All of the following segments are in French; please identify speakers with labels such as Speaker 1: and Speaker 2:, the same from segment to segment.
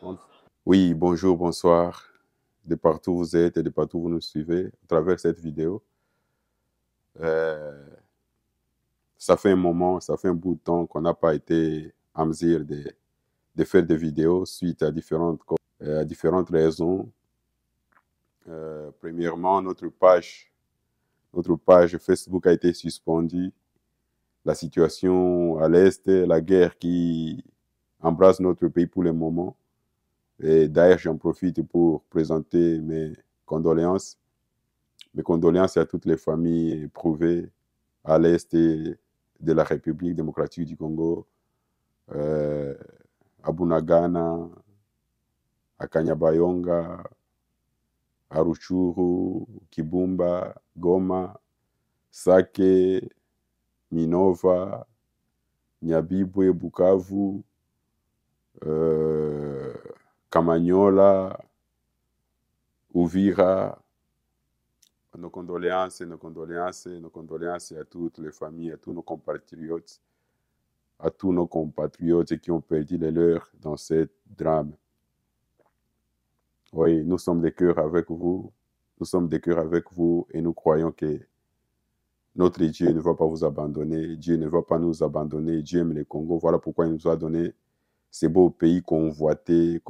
Speaker 1: Bon- Oui, bonjour, bonsoir, de partout où vous êtes et de partout où vous nous suivez à travers cette vidéo. Euh, Ça fait un moment, ça fait un bout de temps qu'on n'a pas été en mesure de faire des vidéos suite à à différentes raisons. Premièrement, notre page Facebook a été suspendue. La situation à l'Est, la guerre qui embrasse notre pays pour le moment. Et d'ailleurs, j'en profite pour présenter condoléances mes condoléances à toutes les familles éprouvées à l'est de la République démocratique du Congo, euh, à Bunagana, à Kanyabayonga, à Ruchuru, Kibumba, Goma, Sake, Minova, Nyabibwe, Bukavu, Kamanyola, Uvira. Nos condoléances à toutes les familles, à tous nos compatriotes qui ont perdu les leurs dans ce drame. Oui, nous sommes de cœur avec vous. Nous sommes de cœur avec vous et nous croyons que notre Dieu ne va pas vous abandonner. Dieu ne va pas nous abandonner. Dieu aime le Congo. Voilà pourquoi il nous a donné ce beau pays convoité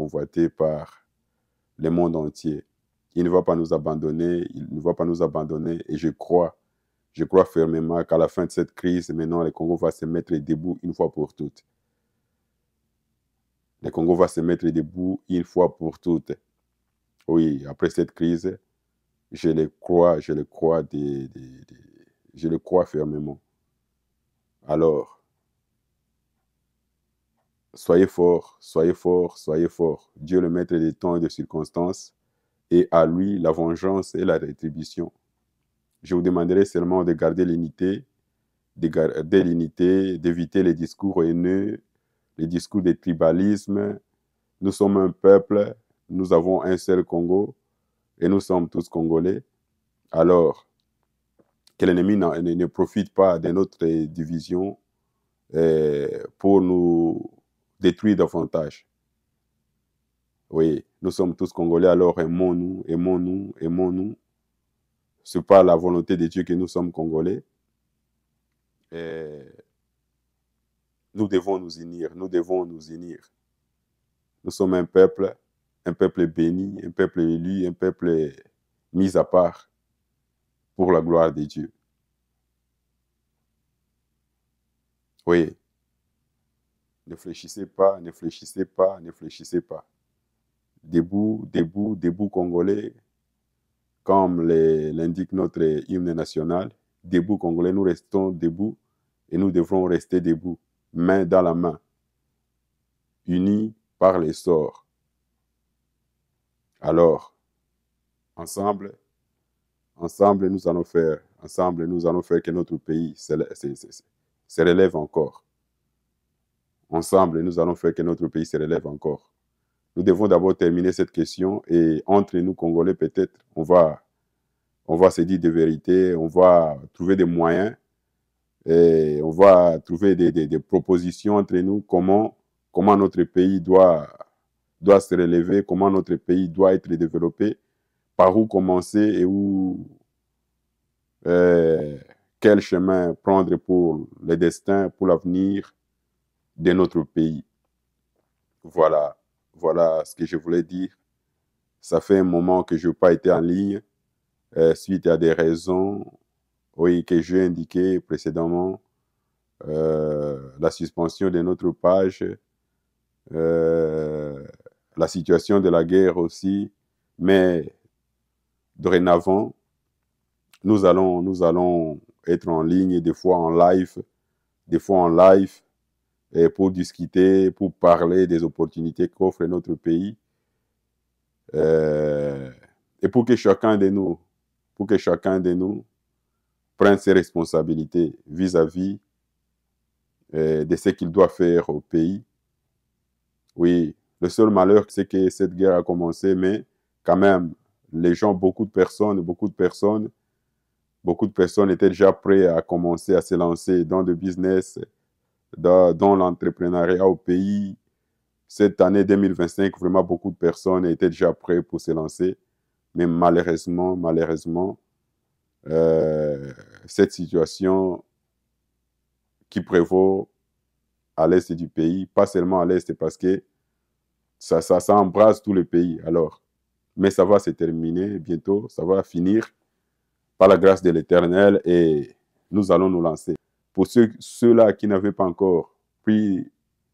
Speaker 1: par le monde entier. Il ne va pas nous abandonner. Il ne va pas nous abandonner. Et je crois fermement qu'à la fin de cette crise, maintenant, le Congo va se mettre debout une fois pour toutes. Le Congo va se mettre debout une fois pour toutes. Oui, après cette crise, je le crois fermement. Alors, soyez forts, soyez forts, soyez forts. Dieu le maître des temps et des circonstances, et à lui la vengeance et la rétribution. Je vous demanderai seulement de garder l'unité, d'éviter les discours haineux, les discours de tribalisme. Nous sommes un peuple, nous avons un seul Congo, et nous sommes tous Congolais. Alors, que l'ennemi ne profite pas de notre division pour nous détruire davantage. Oui, nous sommes tous Congolais, alors aimons-nous, aimons-nous, aimons-nous. Ce n'est pas la volonté de Dieu que nous sommes Congolais. Et nous devons nous unir, nous devons nous unir. Nous sommes un peuple béni, un peuple élu, un peuple mis à part pour la gloire de Dieu. Oui, ne fléchissez pas, ne fléchissez pas, ne fléchissez pas. Debout, debout, debout Congolais, comme l'indique notre hymne national. Debout Congolais, nous restons debout et nous devrons rester debout, main dans la main, unis par les sorts. Alors, ensemble, ensemble, nous allons faire que notre pays se relève encore. Ensemble, nous allons faire que notre pays se relève encore. Nous devons d'abord terminer cette question et entre nous, Congolais, peut-être, on va se dire des vérités, on va trouver des moyens et on va trouver des propositions entre nous, comment notre pays doit se relever, comment notre pays doit être développé, par où commencer et euh, quel chemin prendre pour le destin, pour l'avenir de notre pays. Voilà, voilà ce que je voulais dire. Ça fait un moment que je n'ai pas été en ligne suite à des raisons, oui, que j'ai indiquées précédemment. La suspension de notre page, euh, la situation de la guerre aussi, mais dorénavant, nous allons être en ligne, des fois en live, et pour discuter, pour parler des opportunités qu'offre notre pays, euh, et pour que chacun de nous prenne ses responsabilités vis-à-vis de ce qu'il doit faire au pays. Oui, le seul malheur, c'est que cette guerre a commencé, mais quand même, les gens, beaucoup de personnes étaient déjà prêtes à commencer à se lancer dans le business, dans l'entrepreneuriat au pays. Cette année 2025, vraiment beaucoup de personnes étaient déjà prêtes pour se lancer. Mais malheureusement, cette situation qui prévaut à l'est du pays, pas seulement à l'est, parce que ça embrase tout le pays. Alors, mais ça va se terminer bientôt, ça va finir par la grâce de l'Éternel et nous allons nous lancer. Pour ceux-là qui n'avaient pas encore pris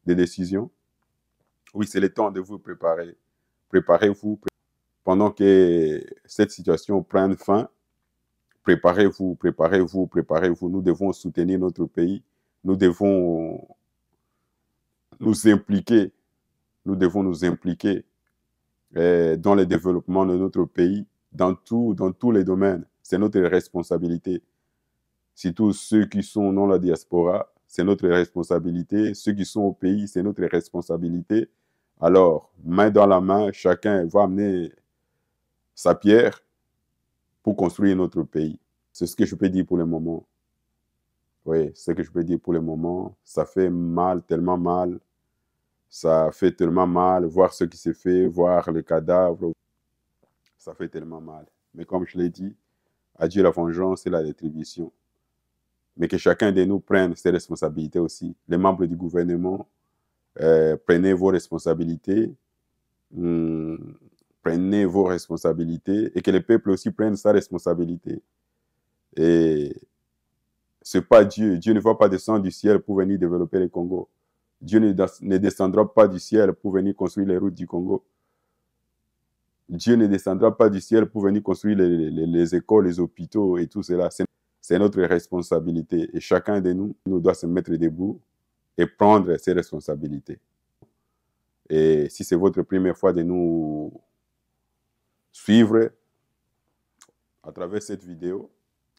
Speaker 1: des décisions, oui, c'est le temps de vous préparer. Préparez-vous pendant que cette situation prenne fin. Préparez-vous, préparez-vous, préparez-vous. Nous devons soutenir notre pays. Nous devons nous impliquer. Nous devons nous impliquer dans le développement de notre pays, dans tous les domaines. C'est notre responsabilité. Surtout ceux qui sont dans la diaspora, c'est notre responsabilité. Ceux qui sont au pays, c'est notre responsabilité. Alors, main dans la main, chacun va amener sa pierre pour construire notre pays. C'est ce que je peux dire pour le moment. Oui, c'est ce que je peux dire pour le moment. Ça fait mal, tellement mal. Ça fait tellement mal, voir ce qui s'est fait, voir le cadavre. Ça fait tellement mal. Mais comme je l'ai dit, à Dieu la vengeance et la rétribution. Mais que chacun de nous prenne ses responsabilités aussi. Les membres du gouvernement, prenez vos responsabilités. Prenez vos responsabilités. Et que le peuple aussi prenne sa responsabilité. Et c'est pas Dieu. Dieu ne va pas descendre du ciel pour venir développer le Congo. Dieu ne descendra pas du ciel pour venir construire les routes du Congo. Dieu ne descendra pas du ciel pour venir construire les écoles, les hôpitaux et tout cela. C'est notre responsabilité. Et chacun de nous doit se mettre debout et prendre ses responsabilités. Et si c'est votre première fois de nous suivre à travers cette vidéo,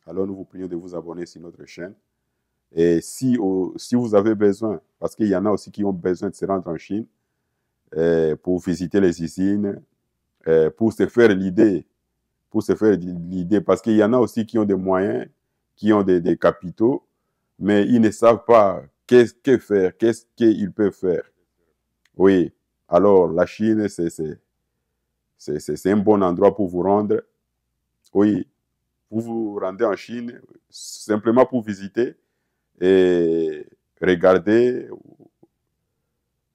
Speaker 1: alors nous vous prions de vous abonner sur notre chaîne. Et si vous avez besoin, parce qu'il y en a aussi qui ont besoin de se rendre en Chine pour visiter les usines, pour se faire l'idée, parce qu'il y en a aussi qui ont des moyens, qui ont des capitaux, mais ils ne savent pas que faire, qu'est-ce qu'ils peuvent faire. Oui, alors la Chine, c'est un bon endroit pour vous rendre. Oui, vous vous rendez en Chine simplement pour visiter et regarder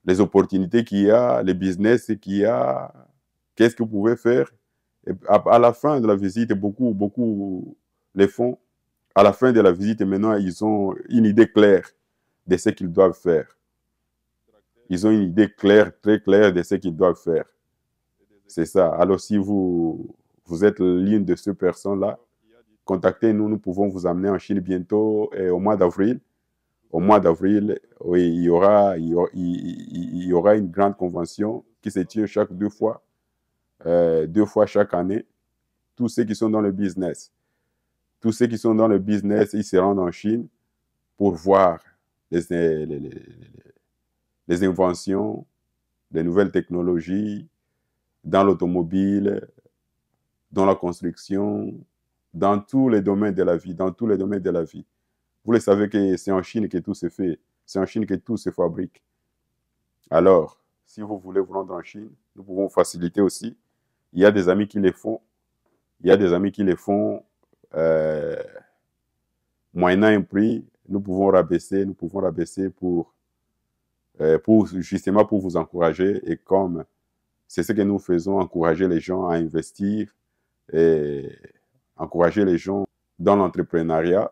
Speaker 1: les opportunités qu'il y a, les business qu'il y a, qu'est-ce que vous pouvez faire. Et à la fin de la visite, beaucoup les font. À la fin de la visite, maintenant, ils ont une idée claire de ce qu'ils doivent faire. Ils ont une idée claire, très claire de ce qu'ils doivent faire. C'est ça. Alors, si vous êtes l'une de ces personnes-là, contactez-nous. Nous pouvons vous amener en Chine bientôt et au mois d'avril. Au mois d'avril, oui, il y aura une grande convention qui se tient chaque 2 fois chaque année. Tous ceux qui sont dans le business, ils se rendent en Chine pour voir les inventions, les nouvelles technologies dans l'automobile, dans la construction, dans tous les domaines de la vie, Vous le savez que c'est en Chine que tout se fait. C'est en Chine que tout se fabrique. Alors, si vous voulez vous rendre en Chine, nous pouvons faciliter aussi. Il y a des amis qui les font. Moyennant un prix, nous pouvons rabaisser justement pour vous encourager. Et comme c'est ce que nous faisons, encourager les gens à investir et encourager les gens dans l'entrepreneuriat,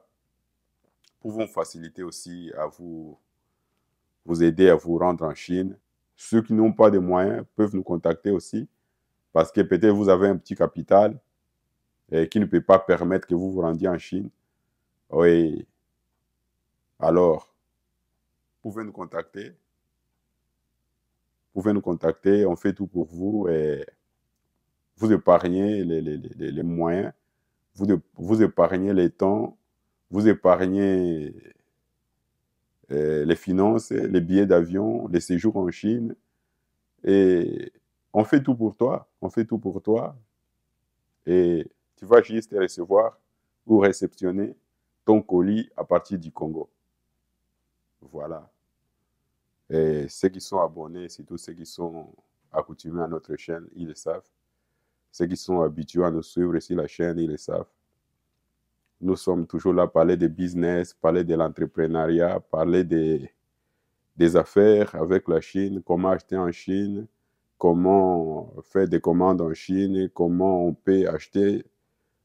Speaker 1: pouvons faciliter aussi à vous aider à vous rendre en Chine. Ceux qui n'ont pas de moyens peuvent nous contacter aussi, parce que peut-être vous avez un petit capital qui ne peut pas permettre que vous vous rendiez en Chine. Oui. Alors, vous pouvez nous contacter. On fait tout pour vous et vous épargnez les moyens, vous épargnez les temps, vous épargnez les finances, les billets d'avion, les séjours en Chine. Et on fait tout pour toi. Et tu vas juste recevoir ou réceptionner ton colis à partir du Congo. Voilà. Et ceux qui sont abonnés, surtout ceux qui sont accoutumés à notre chaîne, ils le savent. Ceux qui sont habitués à nous suivre sur la chaîne, ils le savent. Nous sommes toujours là, parler de business, parler de l'entrepreneuriat, parler des affaires avec la Chine, comment acheter en Chine, comment faire des commandes en Chine, comment on peut acheter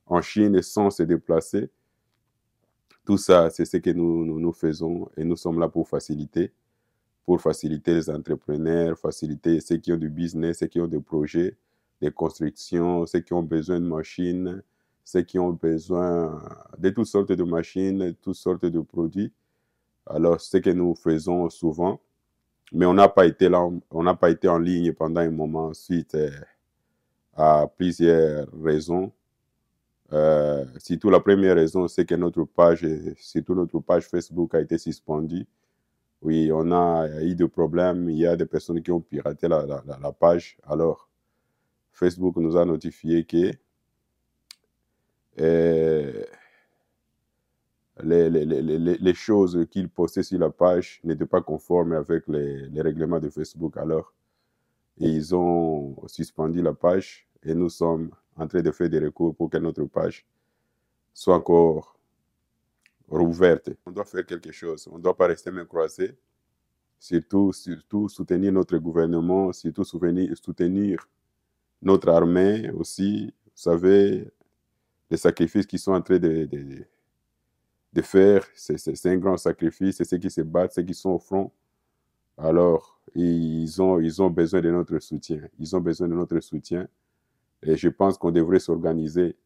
Speaker 1: en Chine sans se déplacer. Tout ça, c'est ce que nous faisons et nous sommes là pour faciliter les entrepreneurs, faciliter ceux qui ont du business, ceux qui ont des projets, des constructions, ceux qui ont besoin de machines, ceux qui ont besoin de toutes sortes de machines, toutes sortes de produits. Alors, ce que nous faisons souvent, mais on n'a pas été là, on n'a pas été en ligne pendant un moment suite à plusieurs raisons. Surtout la première raison, c'est que notre page Facebook a été suspendue. Oui, on a eu des problèmes, il y a des personnes qui ont piraté la page. Alors, Facebook nous a notifié que les choses qu'ils postaient sur la page n'étaient pas conformes avec les règlements de Facebook. Alors, ils ont suspendu la page et nous sommes en train de faire des recours pour que notre page soit encore rouverte. On doit faire quelque chose. On ne doit pas rester main croisée. Surtout soutenir notre gouvernement, surtout soutenir notre armée aussi. Vous savez, les sacrifices qu'ils sont en train de faire, c'est un grand sacrifice. C'est ceux qui se battent, ceux qui sont au front. Alors, ils ont besoin de notre soutien. Ils ont besoin de notre soutien. Et je pense qu'on devrait s'organiser.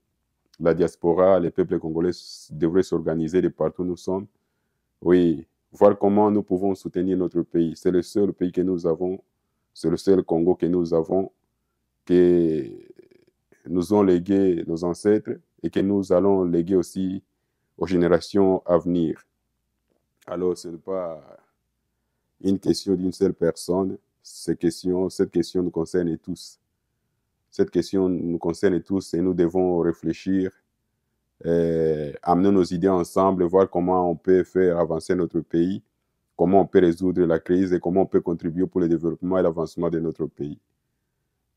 Speaker 1: La diaspora, les peuples congolais devraient s'organiser de partout où nous sommes. Oui, voir comment nous pouvons soutenir notre pays. C'est le seul pays que nous avons, c'est le seul Congo que nous avons, que nous ont légué nos ancêtres et que nous allons léguer aussi aux générations à venir. Alors, ce n'est pas une question d'une seule personne, cette question nous concerne tous. Cette question nous concerne tous et nous devons réfléchir, amener nos idées ensemble, voir comment on peut faire avancer notre pays, comment on peut résoudre la crise et comment on peut contribuer pour le développement et l'avancement de notre pays.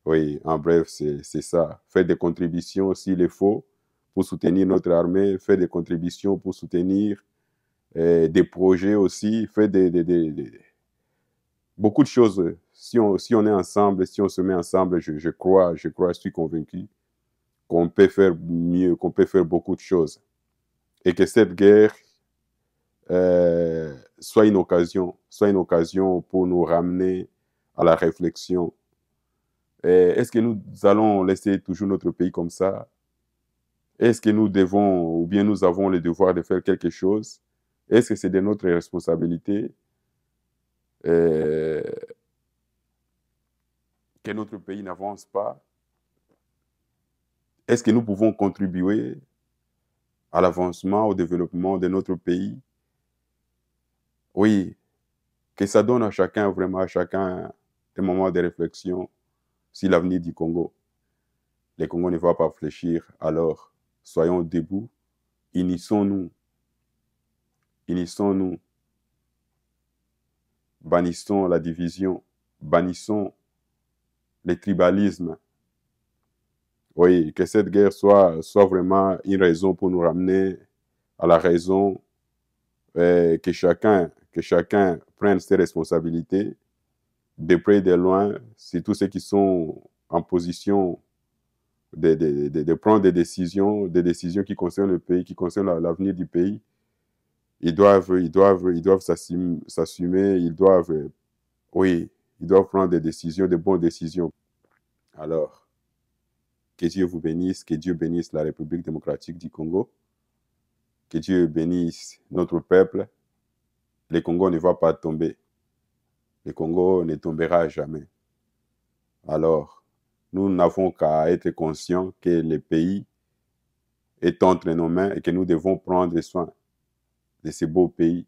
Speaker 1: Oui, en bref, c'est ça. Faire des contributions s'il est faut pour soutenir notre armée, faire des contributions pour soutenir des projets aussi, faire beaucoup de choses. Si on est ensemble, si on se met ensemble, je crois, je suis convaincu qu'on peut faire mieux, qu'on peut faire beaucoup de choses. Et que cette guerre soit une occasion pour nous ramener à la réflexion. Est-ce que nous allons laisser toujours notre pays comme ça? Est-ce que nous devons, ou bien nous avons le devoir de faire quelque chose? Est-ce que c'est de notre responsabilité que notre pays n'avance pas? Est-ce que nous pouvons contribuer à l'avancement, au développement de notre pays? Oui, que ça donne à chacun, vraiment à chacun, un moment de réflexion sur l'avenir du Congo. Le Congo ne va pas fléchir, alors soyons debout, unissons-nous, bannissons la division, bannissons le tribalisme. Oui, que cette guerre soit vraiment une raison pour nous ramener à la raison, que chacun prenne ses responsabilités, de près et de loin, c'est tous ceux qui sont en position de prendre des décisions qui concernent le pays, qui concernent l'avenir du pays. Ils doivent s'assumer, ils doivent prendre des décisions, de bonnes décisions. Alors, que Dieu vous bénisse, que Dieu bénisse la République démocratique du Congo, que Dieu bénisse notre peuple. Le Congo ne va pas tomber. Le Congo ne tombera jamais. Alors, nous n'avons qu'à être conscients que le pays est entre nos mains et que nous devons prendre soin de ce beau pays.